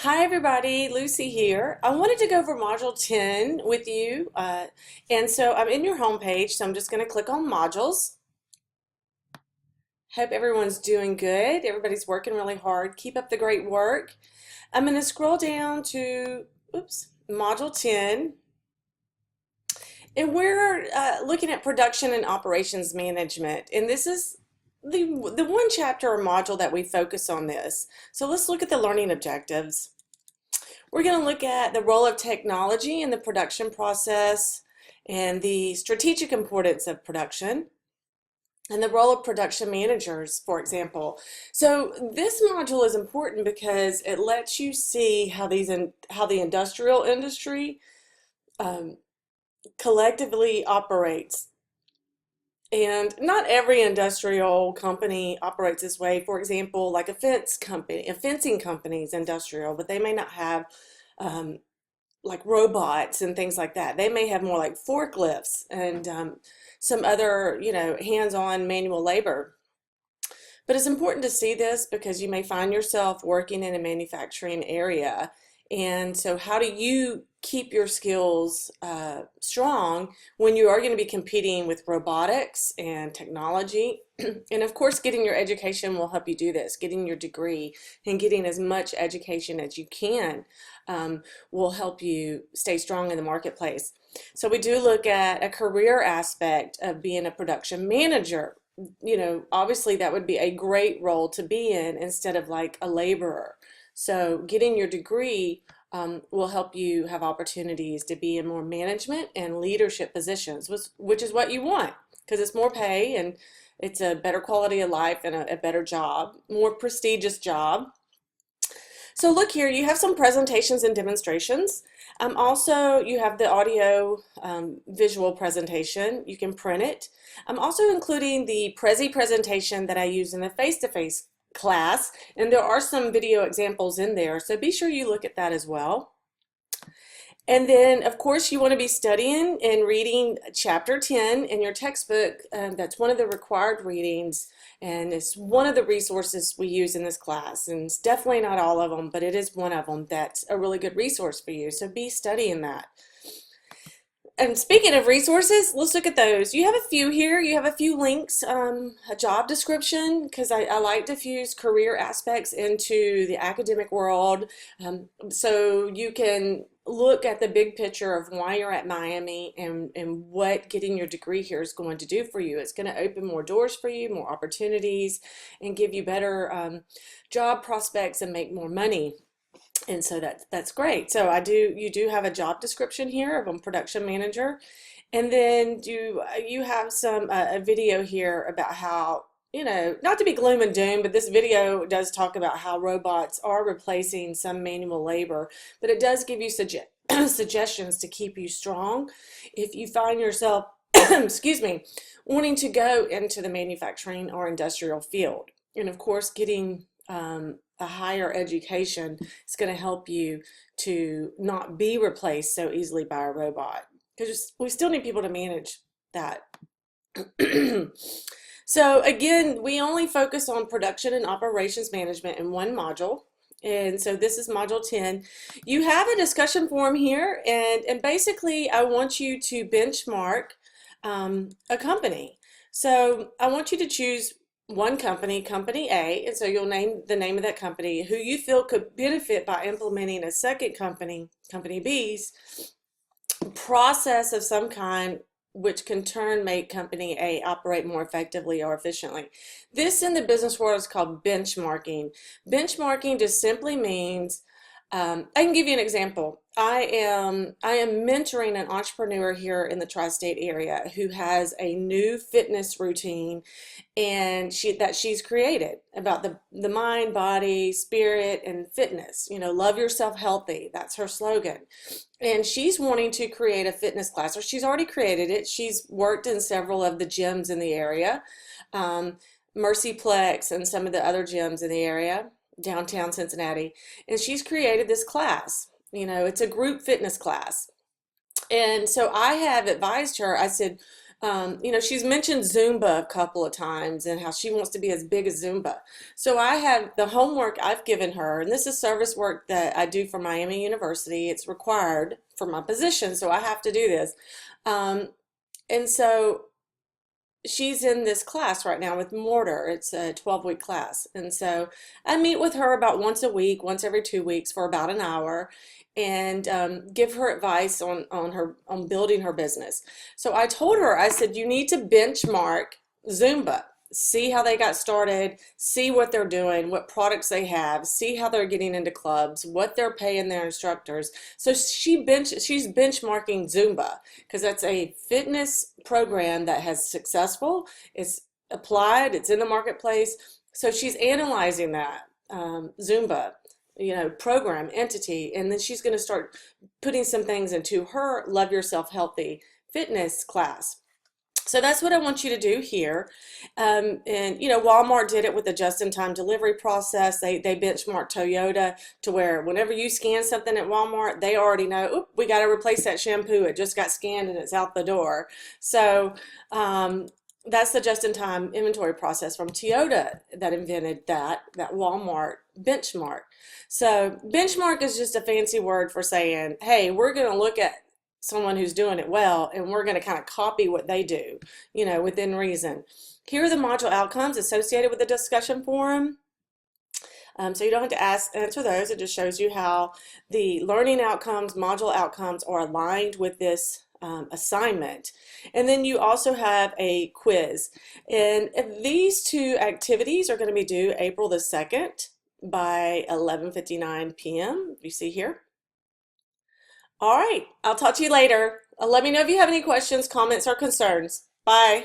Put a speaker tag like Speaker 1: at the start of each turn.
Speaker 1: Hi everybody, Lucy here. I wanted to go over Module 10 with you. And so I'm in your home page, so I'm just going to click on Modules. Hope everyone's doing good. Everybody's working really hard. Keep up the great work. I'm going to scroll down to, Module 10. And we're looking at production and operations management. And this is the one chapter or module that we focus on this. So let's look at the learning objectives. We're going to look at the role of technology in the production process and the strategic importance of production and the role of production managers, for example. So this module is important because it lets you see how the industrial industry um, collectively operates. And not every industrial company operates this way. For example, like a fencing company is industrial, but they may not have um, like robots and things like that. They may have more like forklifts and some other, hands-on manual labor. But it's important to see this because you may find yourself working in a manufacturing area. And so how do you keep your skills strong when you are going to be competing with robotics and technology? And of course, getting your education will help you do this. Getting your degree and getting as much education as you can will help you stay strong in the marketplace. So we do look at a career aspect of being a production manager. Obviously that would be a great role to be in instead of like a laborer. So getting your degree will help you have opportunities to be in more management and leadership positions, which is what you want because it's more pay and it's a better quality of life and a better job, more prestigious job. So look here, you have some presentations and demonstrations. Also, you have the audio visual presentation. You can print it. I'm also including the Prezi presentation that I use in the face-to-face class, and there are some video examples in there, so be sure you look at that as well. And then, of course, you want to be studying and reading Chapter 10 in your textbook. That's one of the required readings, and it's one of the resources we use in this class. And it's definitely not all of them, but it is one of them that's a really good resource for you. So be studying that. And speaking of resources, let's look at those. You have a few here. You have a few links, a job description, because I like to fuse career aspects into the academic world. So you can look at the big picture of why you're at Miami and what getting your degree here is going to do for you. It's going to open more doors for you, more opportunities, and give you better job prospects and make more money. And so that's great. So you do have a job description here of a production manager, and then you have some a video here about how, not to be gloom and doom, but this video does talk about how robots are replacing some manual labor, but it does give you suggestions to keep you strong if you find yourself, excuse me, wanting to go into the manufacturing or industrial field. And of course, getting a higher education is going to help you to not be replaced so easily by a robot, because we still need people to manage that. So again, we only focus on production and operations management in one module. And so this is module 10. You have a discussion forum here, and basically I want you to benchmark a company. So I want you to choose one company, company A, and so you'll name the name of that company, who you feel could benefit by implementing a second company, company B's, process of some kind which can turn make company A operate more effectively or efficiently. This in the business world is called benchmarking. Benchmarking just simply means, I can give you an example. I am mentoring an entrepreneur here in the tri-state area who has a new fitness routine and she's created about the mind, body, spirit, and fitness. Love yourself healthy. That's her slogan. And she's wanting to create a fitness class, or she's already created it. She's worked in several of the gyms in the area, Mercyplex and some of the other gyms in the area, downtown Cincinnati. And she's created this class. It's a group fitness class. And so I have advised her, I said, She's mentioned Zumba a couple of times and how she wants to be as big as Zumba. So I have the homework I've given her, and this is service work that I do for Miami University. It's required for my position, so I have to do this. Um, and so she's in this class right now with Mortar. It's a 12-week class. And so I meet with her about once a week, once every 2 weeks for about an hour and give her advice on building her business. So I told her, I said, you need to benchmark Zumba. See how they got started, see what they're doing, what products they have, see how they're getting into clubs, what they're paying their instructors. So she's benchmarking Zumba because that's a fitness program that has successful, it's applied, it's in the marketplace. So she's analyzing that Zumba, program entity, and then she's going to start putting some things into her Love Yourself Healthy fitness class. So that's what I want you to do here. And Walmart did it with the just-in-time delivery process. They benchmarked Toyota to where whenever you scan something at Walmart, they already know, oop, we got to replace that shampoo. It just got scanned and it's out the door. So that's the just-in-time inventory process from Toyota that invented that Walmart benchmark. So benchmark is just a fancy word for saying, hey, we're going to look at someone who's doing it well, and we're going to kind of copy what they do, within reason. Here are the module outcomes associated with the discussion forum. So you don't have to answer those. It just shows you how the learning outcomes, module outcomes are aligned with this assignment. And then you also have a quiz. And these two activities are going to be due April the 2nd by 11:59 p.m. You see here. All right, I'll talk to you later. Let me know if you have any questions, comments, or concerns. Bye.